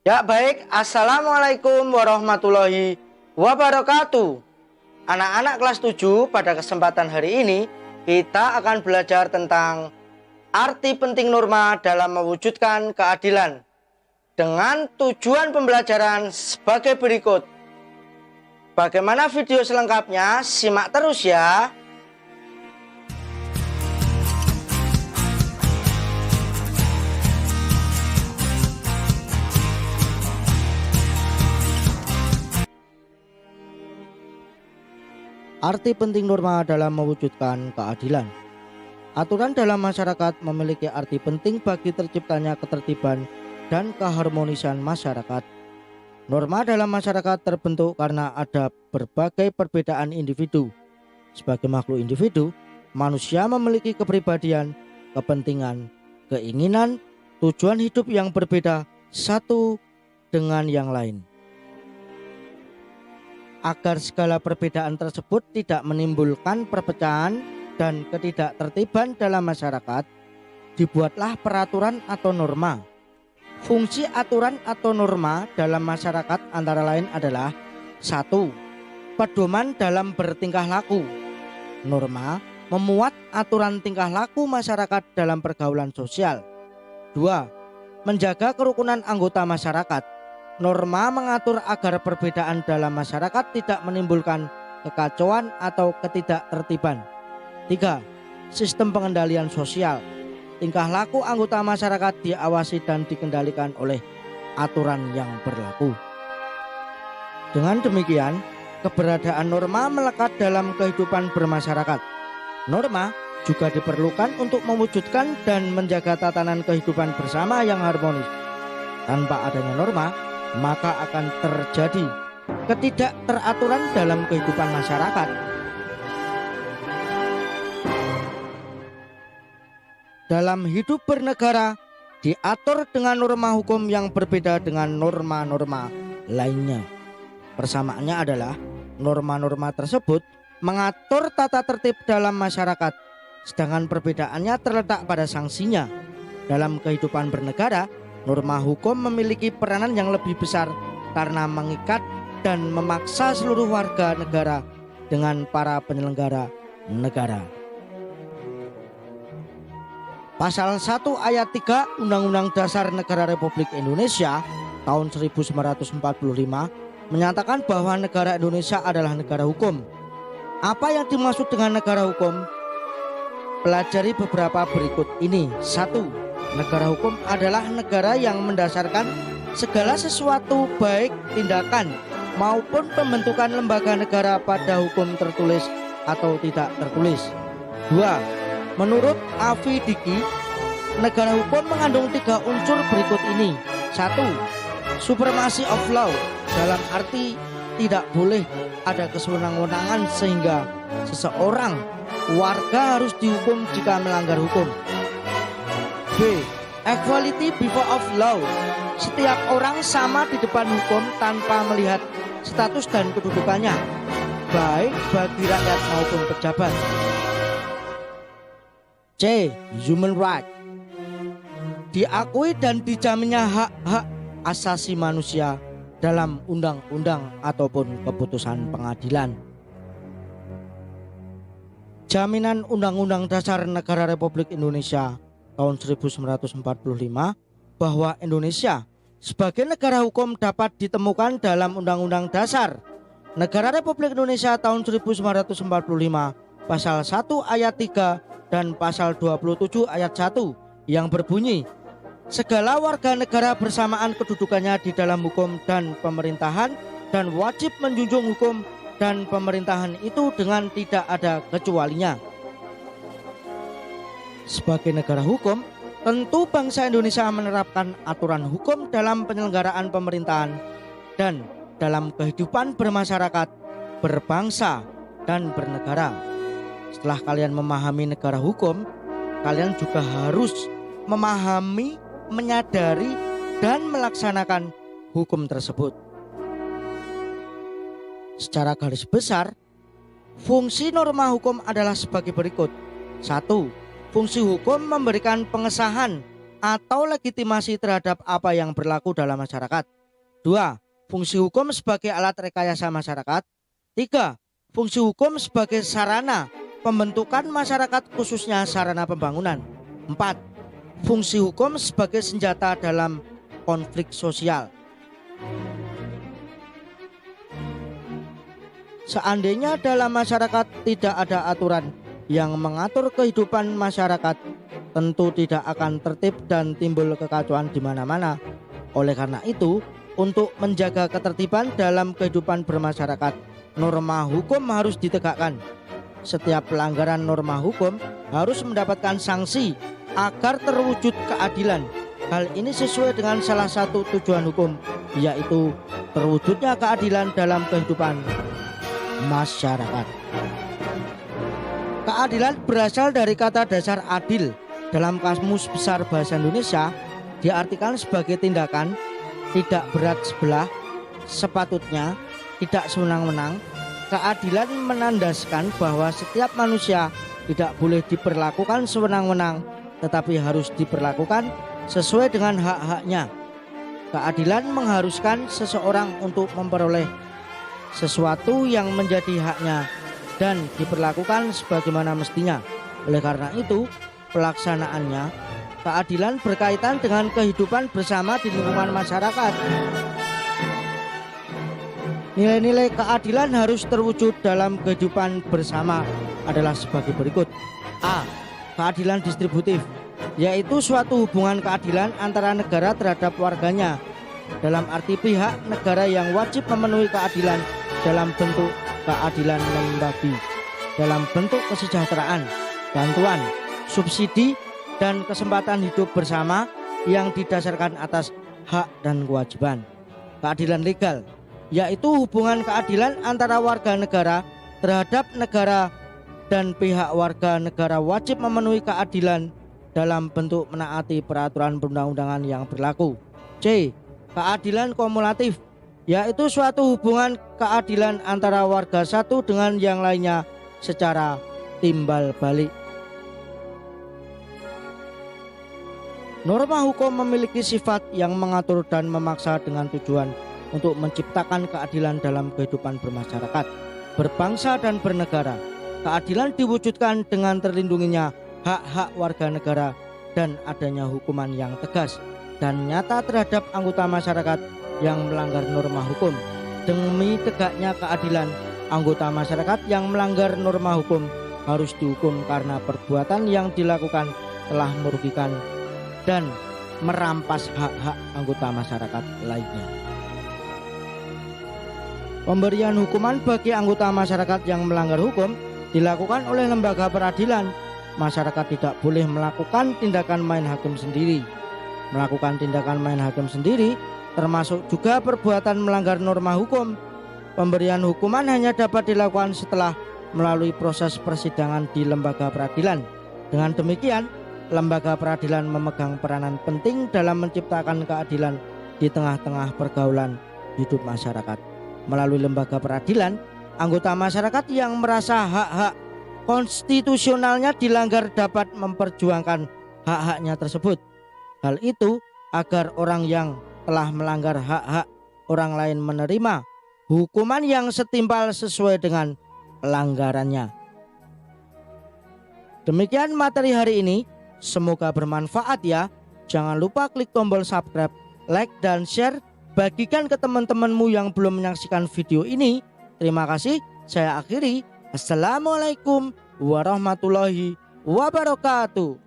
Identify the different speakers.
Speaker 1: Ya baik, Assalamualaikum warahmatullahi wabarakatuh. Anak-anak kelas 7, pada kesempatan hari ini kita akan belajar tentang arti penting norma dalam mewujudkan keadilan dengan tujuan pembelajaran sebagai berikut. Bagaimana video selengkapnya? Simak terus ya. Arti penting norma dalam mewujudkan keadilan. Aturan dalam masyarakat memiliki arti penting bagi terciptanya ketertiban dan keharmonisan masyarakat. Norma dalam masyarakat terbentuk karena ada berbagai perbedaan individu. Sebagai makhluk individu, manusia memiliki kepribadian, kepentingan, keinginan, tujuan hidup yang berbeda satu dengan yang lain. Agar segala perbedaan tersebut tidak menimbulkan perpecahan dan ketidaktertiban dalam masyarakat, dibuatlah peraturan atau norma. Fungsi aturan atau norma dalam masyarakat antara lain adalah 1. Pedoman dalam bertingkah laku. Norma memuat aturan tingkah laku masyarakat dalam pergaulan sosial. 2. Menjaga kerukunan anggota masyarakat. Norma mengatur agar perbedaan dalam masyarakat tidak menimbulkan kekacauan atau ketidaktertiban. 3. Sistem pengendalian sosial. Tingkah laku anggota masyarakat diawasi dan dikendalikan oleh aturan yang berlaku. Dengan demikian, keberadaan norma melekat dalam kehidupan bermasyarakat. Norma juga diperlukan untuk mewujudkan dan menjaga tatanan kehidupan bersama yang harmonis. Tanpa adanya norma, maka akan terjadi ketidakteraturan dalam kehidupan masyarakat. Dalam hidup bernegara diatur dengan norma hukum yang berbeda dengan norma-norma lainnya. Persamaannya adalah norma-norma tersebut mengatur tata tertib dalam masyarakat, sedangkan perbedaannya terletak pada sanksinya. Dalam kehidupan bernegara, norma hukum memiliki peranan yang lebih besar karena mengikat dan memaksa seluruh warga negara dengan para penyelenggara negara. Pasal 1 ayat 3 Undang-Undang Dasar Negara Republik Indonesia tahun 1945 menyatakan bahwa negara Indonesia adalah negara hukum. Apa yang dimaksud dengan negara hukum? Pelajari beberapa berikut ini. 1. Negara hukum adalah negara yang mendasarkan segala sesuatu baik tindakan maupun pembentukan lembaga negara pada hukum tertulis atau tidak tertulis. 2. Menurut Afi Diki, negara hukum mengandung 3 unsur berikut ini. 1. Supremacy of law, dalam arti tidak boleh ada kesewenang-wenangan sehingga seseorang warga harus dihukum jika melanggar hukum. B. Equality before of law, setiap orang sama di depan hukum tanpa melihat status dan kedudukannya, baik bagi rakyat maupun pejabat. C. Human right, diakui dan dijaminnya hak-hak asasi manusia dalam undang-undang ataupun keputusan pengadilan. Jaminan Undang-Undang Dasar Negara Republik Indonesia tahun 1945 bahwa Indonesia sebagai negara hukum dapat ditemukan dalam Undang-Undang Dasar Negara Republik Indonesia tahun 1945 pasal 1 ayat 3 dan pasal 27 ayat 1 yang berbunyi, segala warga negara bersamaan kedudukannya di dalam hukum dan pemerintahan dan wajib menjunjung hukum dan pemerintahan itu dengan tidak ada kecualinya. Sebagai negara hukum, tentu bangsa Indonesia menerapkan aturan hukum dalam penyelenggaraan pemerintahan dan dalam kehidupan bermasyarakat, berbangsa, dan bernegara. Setelah kalian memahami negara hukum, kalian juga harus memahami, menyadari, dan melaksanakan hukum tersebut. Secara garis besar, fungsi norma hukum adalah sebagai berikut. 1. Fungsi hukum memberikan pengesahan atau legitimasi terhadap apa yang berlaku dalam masyarakat. 2. Fungsi hukum sebagai alat rekayasa masyarakat. 3. Fungsi hukum sebagai sarana pembentukan masyarakat khususnya sarana pembangunan. 4. Fungsi hukum sebagai senjata dalam konflik sosial. Seandainya dalam masyarakat tidak ada aturan yang mengatur kehidupan masyarakat, tentu tidak akan tertib dan timbul kekacauan di mana-mana. Oleh karena itu, untuk menjaga ketertiban dalam kehidupan bermasyarakat, norma hukum harus ditegakkan. Setiap pelanggaran norma hukum harus mendapatkan sanksi agar terwujud keadilan. Hal ini sesuai dengan salah satu tujuan hukum, yaitu terwujudnya keadilan dalam kehidupan masyarakat. Keadilan berasal dari kata dasar adil. Dalam Kamus Besar Bahasa Indonesia diartikan sebagai tindakan tidak berat sebelah, sepatutnya, tidak sewenang-wenang. Keadilan menandaskan bahwa setiap manusia tidak boleh diperlakukan sewenang-wenang, tetapi harus diperlakukan sesuai dengan hak-haknya. Keadilan mengharuskan seseorang untuk memperoleh sesuatu yang menjadi haknya dan diperlakukan sebagaimana mestinya. Oleh karena itu, pelaksanaannya, keadilan berkaitan dengan kehidupan bersama di lingkungan masyarakat. Nilai-nilai keadilan harus terwujud dalam kehidupan bersama adalah sebagai berikut. A. Keadilan distributif, yaitu suatu hubungan keadilan antara negara terhadap warganya, dalam arti pihak negara yang wajib memenuhi keadilan dalam bentuk keadilan membagi, dalam bentuk kesejahteraan, bantuan, subsidi, dan kesempatan hidup bersama yang didasarkan atas hak dan kewajiban. Keadilan legal, yaitu hubungan keadilan antara warga negara terhadap negara dan pihak warga negara wajib memenuhi keadilan dalam bentuk menaati peraturan perundang-undangan yang berlaku. C. Keadilan kumulatif, yaitu suatu hubungan keadilan antara warga satu dengan yang lainnya secara timbal balik. Norma hukum memiliki sifat yang mengatur dan memaksa dengan tujuan untuk menciptakan keadilan dalam kehidupan bermasyarakat, berbangsa dan bernegara. Keadilan diwujudkan dengan terlindunginya hak-hak warga negara dan adanya hukuman yang tegas dan nyata terhadap anggota masyarakat yang melanggar norma hukum. Demi tegaknya keadilan, anggota masyarakat yang melanggar norma hukum harus dihukum karena perbuatan yang dilakukan telah merugikan dan merampas hak-hak anggota masyarakat lainnya. Pemberian hukuman bagi anggota masyarakat yang melanggar hukum dilakukan oleh lembaga peradilan. Masyarakat tidak boleh melakukan tindakan main hakim sendiri. Melakukan tindakan main hakim sendiri termasuk juga perbuatan melanggar norma hukum. Pemberian hukuman hanya dapat dilakukan setelah melalui proses persidangan di lembaga peradilan. Dengan demikian, lembaga peradilan memegang peranan penting dalam menciptakan keadilan di tengah-tengah pergaulan hidup masyarakat. Melalui lembaga peradilan, anggota masyarakat yang merasa hak-hak konstitusionalnya dilanggar dapat memperjuangkan hak-haknya tersebut. Hal itu agar orang yang telah melanggar hak-hak orang lain menerima hukuman yang setimpal sesuai dengan pelanggarannya. Demikian materi hari ini, semoga bermanfaat ya. Jangan lupa klik tombol subscribe, like dan share. Bagikan ke teman-temanmu yang belum menyaksikan video ini. Terima kasih, saya akhiri. Assalamualaikum warahmatullahi wabarakatuh.